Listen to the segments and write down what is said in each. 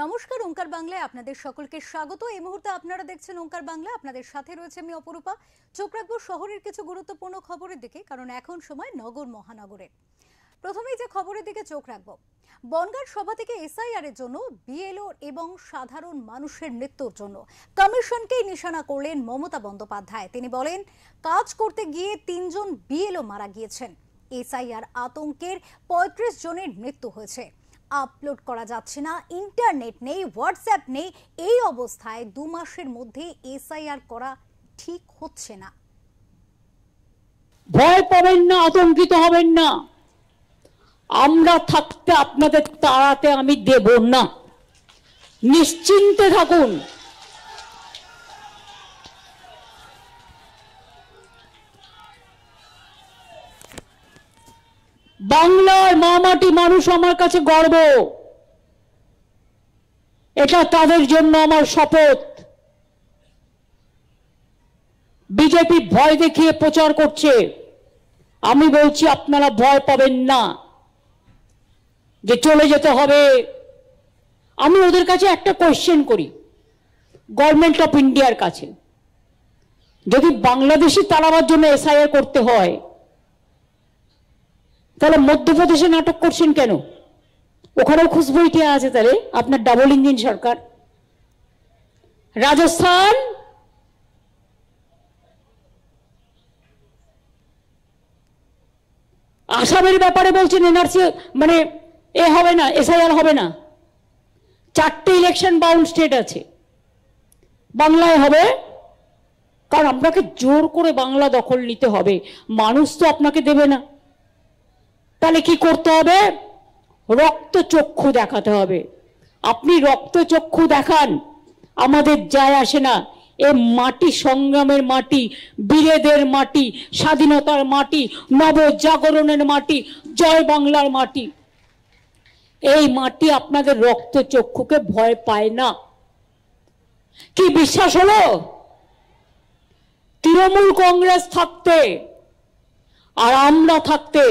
নমস্কার, ওঙ্কার বাংলায় আপনাদের সকলকে স্বাগত। এই মুহূর্তে আপনারা দেখছেন ওঙ্কার বাংলা। আপনাদের সাথে রয়েছে আমি অপরূপা। চোখ রাখবো শহরের কিছু গুরুত্বপূর্ণ খবরের দিকে, কারণ এখন সময় নগর মহানগরের। প্রথমেই যে খবরের দিকে চোখ রাখবো, বনগাঁর সভা থেকে এসআইআর এর জন্য বিএলও এবং সাধারণ মানুষের মৃত্যুর জন্য কমিশনকেই নিশানা করলেন মমতা বন্দ্যোপাধ্যায়। তিনি বলেন, কাজ করতে গিয়ে 3 জন বিএলও মারা গিয়েছেন। এসআইআর আতঙ্কের 35 জনের মৃত্যু হয়েছে। আপলোড করা যাচ্ছে না, ইন্টারনেট নেই, হোয়াটসঅ্যাপ নেই। এই অবস্থায় 2 মাসের মধ্যে এসআইআর করা ঠিক হচ্ছে না। ভয় পাবেন না, আতঙ্কিত হবেন না। আমরা থাকতে আপনাদের তাড়াতে আমি দেব না, নিশ্চিন্তে থাকুন। বাংলার মামাটি মানুষ আমার কাছে গর্ব, এটা তাদের জন্য আমার শপথ। বিজেপি ভয় দেখিয়ে প্রচার করছে, আমি বলছি আপনারা ভয় পাবেন না যে চলে যেতে হবে। আমি ওদের কাছে একটা কোয়েশ্চেন করি, গভর্নমেন্ট অফ ইন্ডিয়ার কাছে, যদি বাংলাদেশি তাড়াবার জন্য এসআইআর করতে হয়, তাহলে মধ্যপ্রদেশে নাটক করছেন কেন? ওখানেও খুশবু ইতিহাস আছে, তাহলে আপনার ডাবল ইঞ্জিন সরকার। রাজস্থান, আসামের ব্যাপারে বলছেন এনআরসি মানে এ হবে না, এসআইআর হবে না। 4টে ইলেকশন বাউন্ড স্টেট আছে, বাংলায় হবে। কারণ আপনাকে জোর করে বাংলা দখল নিতে হবে, মানুষ তো আপনাকে দেবে না। তাহলে কি করতে হবে? রক্তচক্ষু দেখাতে হবে। আপনি রক্তচক্ষু দেখান, আমাদের যায় আসে না। এ মাটি সংগ্রামের মাটি, বীরেদের মাটি, স্বাধীনতার মাটি, নবজাগরণের মাটি, জয় বাংলার মাটি। এই মাটি আপনাদের রক্তচক্ষুকে ভয় পায় না। কি বিশ্বাস হলো? তৃণমূল কংগ্রেস থাকতে আর আমরা থাকতে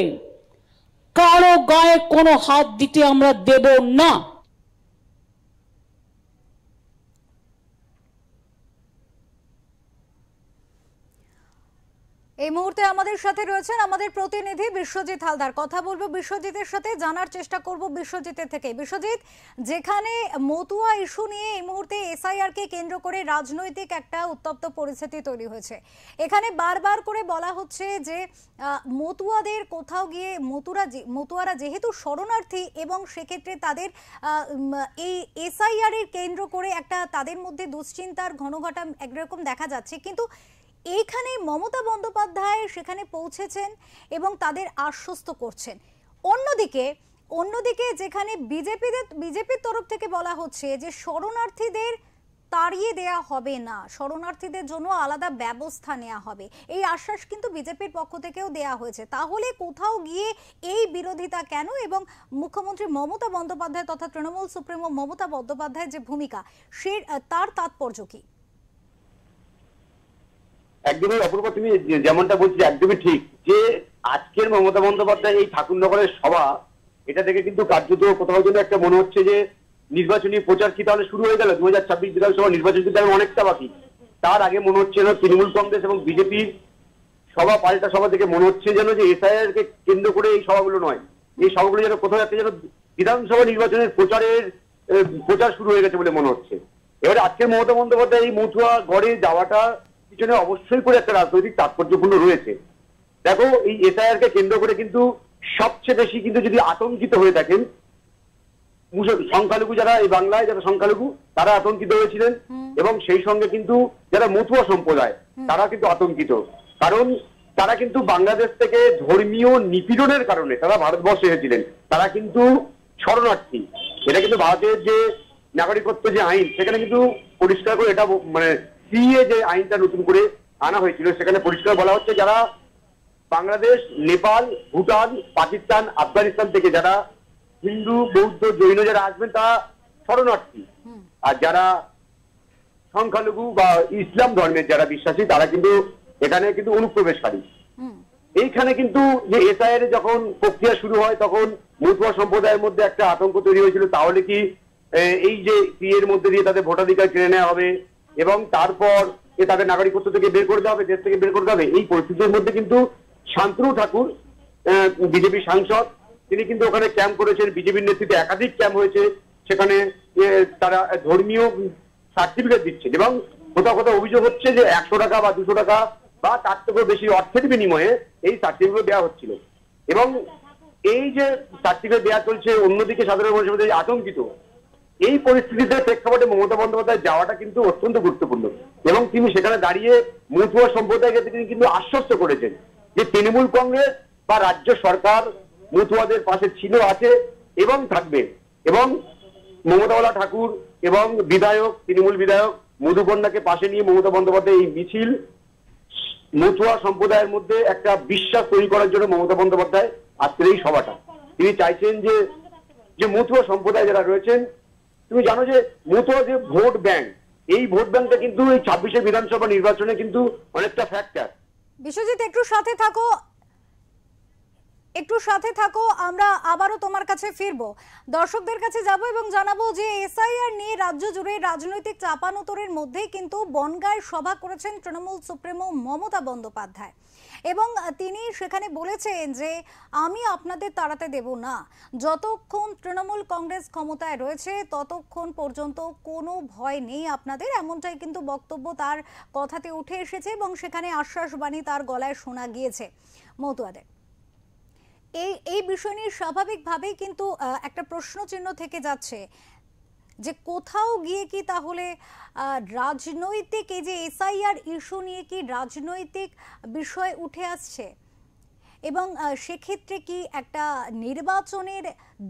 কারো গায়ে কোনো হাত দিতে আমরা দেব না। এই মুহূর্তে আমাদের সাথে রয়েছেন আমাদের প্রতিনিধি বিশ্বজিৎ হালদার। কথা বলবো বিশ্বজিতের সাথে, জানার চেষ্টা করব বিশ্বজিতের থেকে। বিশ্বজিৎ, যেখানে মতুয়া ইস্যু নিয়ে এই মুহূর্তে এসআইআর কে কেন্দ্র করে রাজনৈতিক একটা উত্তপ্ত পরিস্থিতি তৈরি হয়েছে, এখানে বারবার করে বলা হচ্ছে যে মতুয়াদের কোথাও গিয়ে মতুয়ারা যেহেতু শরণার্থী এবং সেক্ষেত্রে তাদের এই এসআইআর এর কেন্দ্র করে একটা তাদের মধ্যে দুশ্চিন্তার ঘনঘটা একরকম দেখা যাচ্ছে। কিন্তু এইখানে মমতা বন্দ্যোপাধ্যায় সেখানে পৌঁছেছেন এবং তাদের আশ্বস্ত করছেন। অন্যদিকে যেখানে বিজেপির তরফ থেকে বলা হচ্ছে যে শরণার্থীদের তাড়িয়ে দেয়া হবে না, শরণার্থীদের জন্য আলাদা ব্যবস্থা নেওয়া হবে, এই আশ্বাস কিন্তু বিজেপির পক্ষ থেকেও দেয়া হয়েছে। তাহলে কোথাও গিয়ে এই বিরোধিতা কেন? এবং মুখ্যমন্ত্রী মমতা বন্দ্যোপাধ্যায় তথা তৃণমূল সুপ্রিমো মমতা বন্দ্যোপাধ্যায়ের যে ভূমিকা, তার তাৎপর্য কি? একদমই অপূর্ব, তুমি যেমনটা বলছি একদমই ঠিক যে আজকের মমতা বন্দ্যোপাধ্যায় এই ঠাকুরনগরের সভা, এটা থেকে কিন্তু কার্যত কোথাও যেন একটা মনে হচ্ছে যে নির্বাচনী প্রচার কি তাহলে শুরু হয়ে গেল। 2026 বিধানসভা নির্বাচন কিন্তু এখন অনেকটা বাকি। তার আগে মনে হচ্ছে যেন তৃণমূল কংগ্রেস এবং বিজেপির সভা, পাল্টা সভা থেকে মনে হচ্ছে যেন যে এসআইআর কে কেন্দ্র করে এই সভাগুলো নয়, এই সভাগুলো যেন কোথাও একটা যেন বিধানসভা নির্বাচনের প্রচার শুরু হয়ে গেছে বলে মনে হচ্ছে। এবারে আজকের মমতা বন্দ্যোপাধ্যায় এই মতুয়া গড়ে যাওয়াটা পিছনে অবশ্যই করে একটা রাজনৈতিক তাৎপর্যপূর্ণ রয়েছে। দেখো, এই এসআইআর কে কেন্দ্র করে কিন্তু সবচেয়ে বেশি কিন্তু যদি আতঙ্কিত হয়ে থাকেন সংখ্যালঘু, যারা এই বাংলায় যারা সংখ্যালঘু তারা আতঙ্কিত হয়েছিলেন, এবং সেই সঙ্গে কিন্তু যারা মতুয়া সম্প্রদায় তারা কিন্তু আতঙ্কিত। কারণ তারা কিন্তু বাংলাদেশ থেকে ধর্মীয় নিপীড়নের কারণে তারা ভারতবর্ষে এসেছিলেন, তারা কিন্তু শরণার্থী। এটা কিন্তু ভারতের যে নাগরিকত্ব যে আইন, সেখানে কিন্তু পরিষ্কার করে এটা মানে সিএ যে আইনটা নতুন করে আনা হয়েছিল, সেখানে পরিষ্কার বলা হচ্ছে যারা বাংলাদেশ, নেপাল, ভুটান, পাকিস্তান, আফগানিস্তান থেকে যারা হিন্দু, বৌদ্ধ, জৈন যারা আসবেন তারা শরণার্থী, আর যারা সংখ্যালঘু বা ইসলাম ধর্মের যারা বিশ্বাসী তারা কিন্তু এখানে কিন্তু অনুপ্রবেশকারী। এইখানে কিন্তু যে এসআইআর যখন প্রক্রিয়া শুরু হয় তখন মতুয়া সম্প্রদায়ের মধ্যে একটা আতঙ্ক তৈরি হয়েছিল, তাহলে কি এই যে এর মধ্যে দিয়ে তাদের ভোটাধিকার কেড়ে নেওয়া হবে এবং তারপর তাদের নাগরিকত্ব থেকে বের করে দেওয়া হবে, দেশ থেকে বের করে দেওয়া হবে, এই পরিস্থিতির মধ্যে কিন্তু শান্তনু ঠাকুর বিজেপি সাংসদ, তিনি কিন্তু ওখানে ক্যাম্প করেছেন, বিজেপির নেতৃত্বে একাধিক ক্যাম্প হয়েছে, সেখানে তারা ধর্মীয় সার্টিফিকেট দিচ্ছেন এবং কোথাও কোথাও অভিযোগ হচ্ছে যে 100 টাকা বা 200 টাকা বা তার থেকেও বেশি অর্থের বিনিময়ে এই সার্টিফিকেট দেওয়া হচ্ছিল এবং এই যে সার্টিফিকেট দেওয়া চলছে, অন্যদিকে সাধারণ মানুষের আতঙ্কিত। এই পরিস্থিতিতে প্রেক্ষাপটে মমতা বন্দ্যোপাধ্যায় যাওয়াটা কিন্তু অত্যন্ত গুরুত্বপূর্ণ এবং তিনি সেখানে দাঁড়িয়ে মতুয়া সম্প্রদায়কে তিনি কিন্তু আশ্বস্ত করেছেন যে তৃণমূল কংগ্রেস বা রাজ্য সরকার মতুয়াদের পাশে ছিল, আছে এবং থাকবে। এবং মমতাওয়ালা ঠাকুর এবং বিধায়ক, তৃণমূল বিধায়ক মধুকন্যাকে পাশে নিয়ে মমতা বন্দ্যোপাধ্যায় এই মিছিল মতুয়া সম্প্রদায়ের মধ্যে একটা বিশ্বাস তৈরি করার জন্য মমতা বন্দ্যোপাধ্যায় আজকের এই সভাটা তিনি চাইছেন যে মতুয়া সম্প্রদায় যারা রয়েছেন, তুমি জানো যে মতুয়া যে ভোট ব্যাংক, এই ভোট ব্যাংকটা কিন্তু এই 26 বিধানসভা নির্বাচনে কিন্তু অনেকটা ফ্যাক্টর। বিশ্বজিৎ একটু সাথে থাকো, আমরা আবারও তোমার কাছে ফিরবো, দর্শকদের কাছে যাব এবং জানাবো যে এসআইআর নিয়ে রাজ্য জুড়ে রাজনৈতিক চাপানোতরের মধ্যেই কিন্তু বনগাঁয় সভা করেছেন তৃণমূল সুপ্রিমো মমতা বন্দ্যোপাধ্যায় এবং তিনি সেখানে বলেছেন যে আমি আপনাদের তাড়াতে দেব না, যতক্ষণ তৃণমূল কংগ্রেস ক্ষমতায় রয়েছে ততক্ষণ পর্যন্ত কোনো ভয় নেই আপনাদের, এমনটাই কিন্তু বক্তব্য তার কথাতে উঠে এসেছে এবং সেখানে আশ্বাসবাণী তার গলায় শোনা গিয়েছে মতুয়াদের। এই বিষয় নিয়ে স্বাভাবিকভাবেই কিন্তু একটা প্রশ্নচিহ্ন থেকে যাচ্ছে যে কোথাও গিয়ে কি তাহলে রাজনৈতিক, এই যে এসআইআর ইস্যু নিয়ে কি রাজনৈতিক বিষয় উঠে আসছে এবং সেক্ষেত্রে কি একটা নির্বাচনের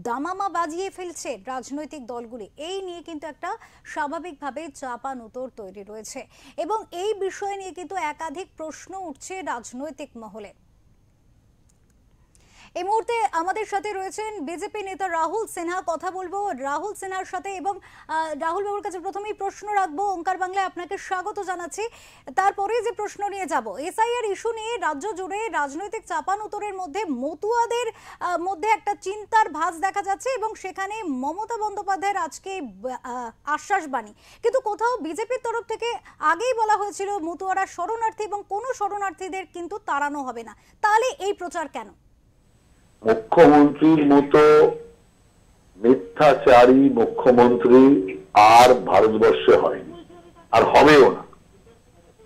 দামামা বাজিয়ে ফেলছে রাজনৈতিক দলগুলি, এই নিয়ে কিন্তু একটা স্বাভাবিকভাবে চাপানোতর তৈরি রয়েছে এবং এই বিষয় নিয়ে কিন্তু একাধিক প্রশ্ন উঠছে রাজনৈতিক মহলে। এই মুহূর্তে আমাদের সাথে রয়েছেন বিজেপি নেতা রাহুল সিনহা, কথা বলবো রাহুল সিনহার সাথে এবং রাহুল বাবুর কাছে প্রথমেই প্রশ্ন রাখবো। ওঙ্কার বাংলায় আপনাকে স্বাগত জানাচ্ছি, তারপরে যে প্রশ্ন নিয়ে যাব, এসআইআর ইস্যু নিয়ে রাজ্য জুড়ে রাজনৈতিক চাপানোতরের মধ্যে মতুয়াদের মধ্যে একটা চিন্তার ভাঁজ দেখা যাচ্ছে এবং সেখানে মমতা বন্দ্যোপাধ্যায়ের আজকে আশ্বাসবাণী, কিন্তু কোথাও বিজেপির তরফ থেকে আগেই বলা হয়েছিল মতুয়ারা শরণার্থী এবং কোনো শরণার্থীদের কিন্তু তাড়ানো হবে না, তাহলে এই প্রচার কেন? মুখ্যমন্ত্রীর মতো মিথ্যাচারী মুখ্যমন্ত্রী আর ভারতবর্ষে হয়নি, আর হবেও না।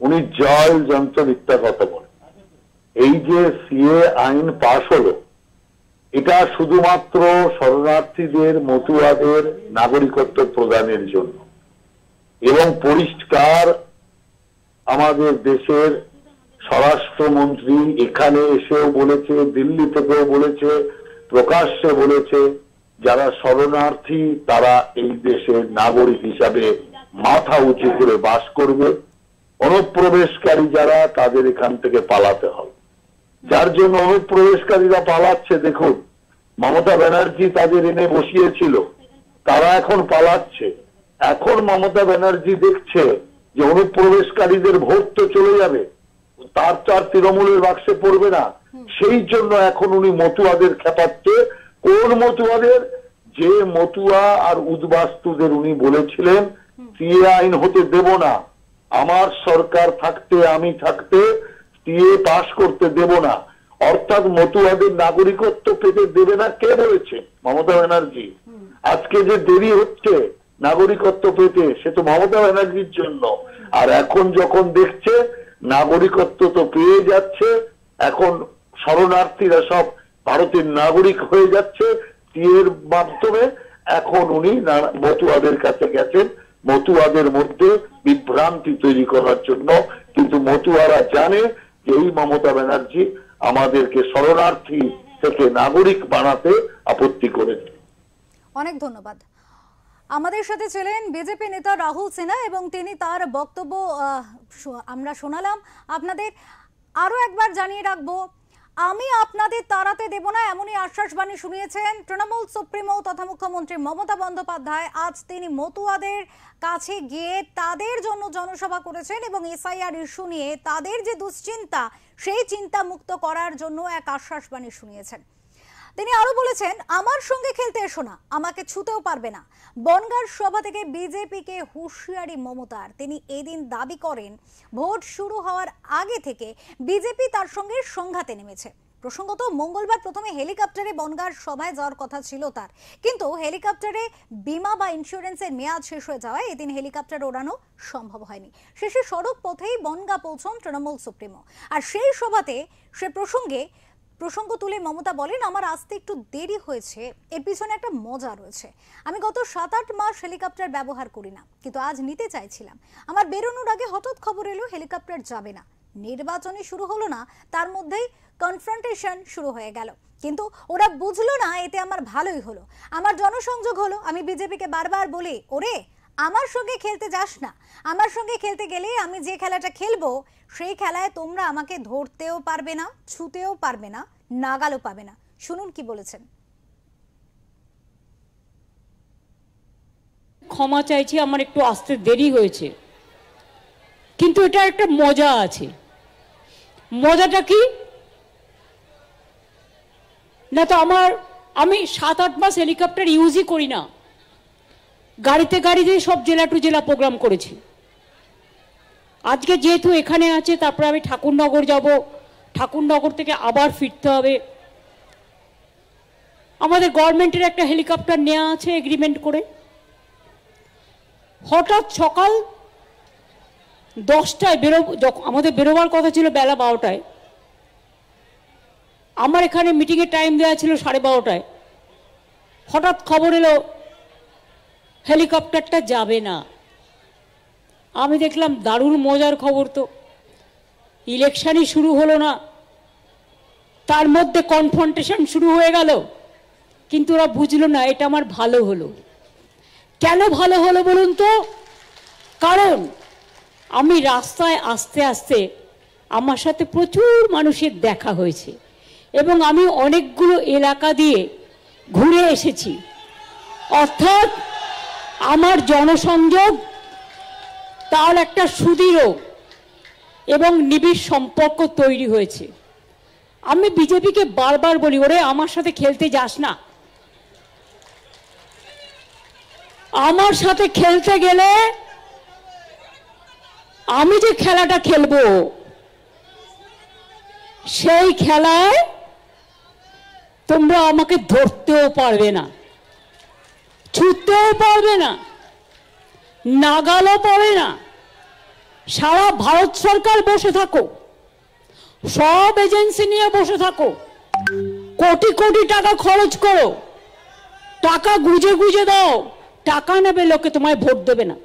উনি জল যন্ত্র মিথ্যা কথা বলেন। এই যে সিএ আইন পাশ হলো, এটা শুধুমাত্র শরণার্থীদের, মতুয়াদের নাগরিকত্ব প্রদানের জন্য এবং পরিষ্কার আমাদের দেশের স্বরাষ্ট্রমন্ত্রী এখানে এসেও বলেছে, দিল্লি থেকেও বলেছে, প্রকাশ্যে বলেছে, যারা শরণার্থী তারা এই দেশের নাগরিক হিসাবে মাথা উঁচু করে বাস করবে, অনুপ্রবেশকারী যারা তাদের এখান থেকে পালাতে হবে। যার জন্য অনুপ্রবেশকারীরা পালাচ্ছে, দেখুন মমতা ব্যানার্জি তাদের এনে বসিয়েছিল, তারা এখন পালাচ্ছে। এখন মমতা ব্যানার্জি দেখছে যে অনুপ্রবেশকারীদের ভোট তো চলে যাবে, তার তৃণমূলের বাক্সে পড়বে না, সেই জন্য এখন উনি মতুয়াদের খেপাচ্ছে। কোন মতুয়াদের? যে মতুয়া আর উদ্বাস্তুদের উনি বলেছিলেন সিএ আইন হতে দেব না, আমার সরকার থাকতে, আমি থাকতে সিএ পাশ করতে দেব না, অর্থাৎ মতুয়াদের নাগরিকত্ব পেতে দেবে না। কে বলেছে? মমতা ব্যানার্জি। আজকে যে দেরি হচ্ছে নাগরিকত্ব পেতে, সে তো মমতা ব্যানার্জির জন্য। আর এখন যখন দেখছে নাগরিকত্ব তো পেয়ে যাচ্ছে, এখন শরণার্থীরা সব ভারতের নাগরিক হয়ে যাচ্ছে সিএর মাধ্যমে, এখন উনি মতুয়াদের কাছে গেছেন মতুয়াদের মধ্যে বিভ্রান্তি তৈরি করার জন্য। কিন্তু মতুয়ারা জানে যে এই মমতা ব্যানার্জি আমাদেরকে শরণার্থী থেকে নাগরিক বানাতে আপত্তি করেছে। অনেক ধন্যবাদ। আমাদের সাথে ছিলেন বিজেপি নেতা রাহুল সিনহা এবং তিনি তার বক্তব্য আমরা শোনালাম আপনাদের। আরো একবার জানিয়ে রাখবো, আমি আপনাদের তাড়াতে দেব না এমনই আশ্বাসবাণী শুনিয়েছেন তৃণমূল সুপ্রিমো তথা মুখ্যমন্ত্রী মমতা বন্দ্যোপাধ্যায়। আজ তিনি মতুয়াদের কাছে গিয়ে তাদের জন্য জনসভা করেছেন এবং এসআইআর ইস্যু নিয়ে তাদের যে দুশ্চিন্তা, সেই চিন্তা মুক্ত করার জন্য এক আশ্বাসবাণী শুনিয়েছেন। তিনি আরো বলেছেন, আমার সঙ্গে খেলতে এসো না, আমাকে ছুতেও পারবে না। বনগাঁর সভা থেকে বিজেপিকে হুঁশিয়ারি মমতার। তিনি এদিন দাবি করেন, ভোট শুরু হওয়ার আগে থেকে বিজেপি তার সঙ্গে সংঘাতে নেমেছে। প্রসঙ্গত, মঙ্গলবার প্রথমে হেলিকপ্টারে বনগাঁর সভায় যাওয়ার কথা ছিল তার, কিন্তু হেলিকপ্টারে বিমা বা ইন্স্যুরেন্সের মেয়াদ শেষ হয়ে যাওয়ায় এদিন হেলিকপ্টার ওড়ানো সম্ভব হয়নি। শেষে সড়ক পথেই বনগাঁ পৌঁছন তৃণমূল সুপ্রিমো। আর সেই সভাতে প্রসঙ্গ তুলে মমতা বলেন, আমার আসতে একটু দেরি হয়েছে, এর পিছনে একটা মজা রয়েছে। আমি গত 7-8 মাস হেলিকপ্টার ব্যবহার করি না, কিন্তু আজ নিতে চাইছিলাম। আমার বেরোনোর আগে হঠাৎ খবর এলো হেলিকপ্টার যাবে না। নির্বাচনই শুরু হলো না, তার মধ্যেই কনফ্রন্টেশন শুরু হয়ে গেল। কিন্তু ওরা বুঝলো না, এতে আমার ভালোই হলো, আমার জনসংযোগ হলো। আমি বিজেপিকে বারবার বলি, ওরে আমার সঙ্গে খেলতে যাস না, আমার সঙ্গে খেলতে গেলে আমি যে খেলাটা খেলবো সেই খেলায় তোমরা আমাকে ধরতেও পারবে না, ছুতেও পারবে না, নাগালও পাবে না। শুনুন কি বলেছেন। ক্ষমা চাইছি, আমার একটু আসতে দেরি হয়েছে, কিন্তু এটা একটা মজা আছে। মজাটা কি না, তো আমি 7-8 মাস হেলিকপ্টার ইউজই করি না। গাড়িতে সব জেলা টু জেলা প্রোগ্রাম করেছি। আজকে যেহেতু এখানে আছে, তারপরে আমি ঠাকুরনগর যাব, ঠাকুরনগর থেকে আবার ফিরতে হবে। আমাদের গভর্নমেন্টের একটা হেলিকপ্টার নেওয়া আছে এগ্রিমেন্ট করে। হঠাৎ সকাল 10টায় আমাদের বেরোবার কথা ছিল বেলা 12টায়। আমার এখানে মিটিংয়ের টাইম দেওয়া ছিল 12:30টায়। হঠাৎ খবর এলো হেলিকপ্টারটা যাবে না। আমি দেখলাম দারুণ মজার খবর তো, ইলেকশনই শুরু হলো না, তার মধ্যে কনফ্রন্টেশন শুরু হয়ে গেল। কিন্তু ওরা বুঝলো না এটা আমার ভালো হলো। কেন ভালো হলো বলুন তো? কারণ আমি রাস্তায় আস্তে আস্তে আমার সাথে প্রচুর মানুষের দেখা হয়েছে এবং আমি অনেকগুলো এলাকা দিয়ে ঘুরে এসেছি। অর্থাৎ আমার জনসংযোগ তার একটা সুদৃঢ় এবং নিবিড় সম্পর্ক তৈরি হয়েছে। আমি বিজেপিকে বারবার বলি, ওরে আমার সাথে খেলতে যাস না। আমার সাথে খেলতে গেলে আমি যে খেলাটা খেলবো সেই খেলায় তোমরা আমাকে ধরতেও পারবে না, ছুটতেও পারবে না, নাগালও পাবে না। সারা ভারত সরকার বসে থাকো, সব এজেন্সি নিয়ে বসে থাকো, কোটি কোটি টাকা খরচ করো, টাকা গুজে গুজে দাও, টাকা নেবে লোকে, তোমায় ভোট দেবে না।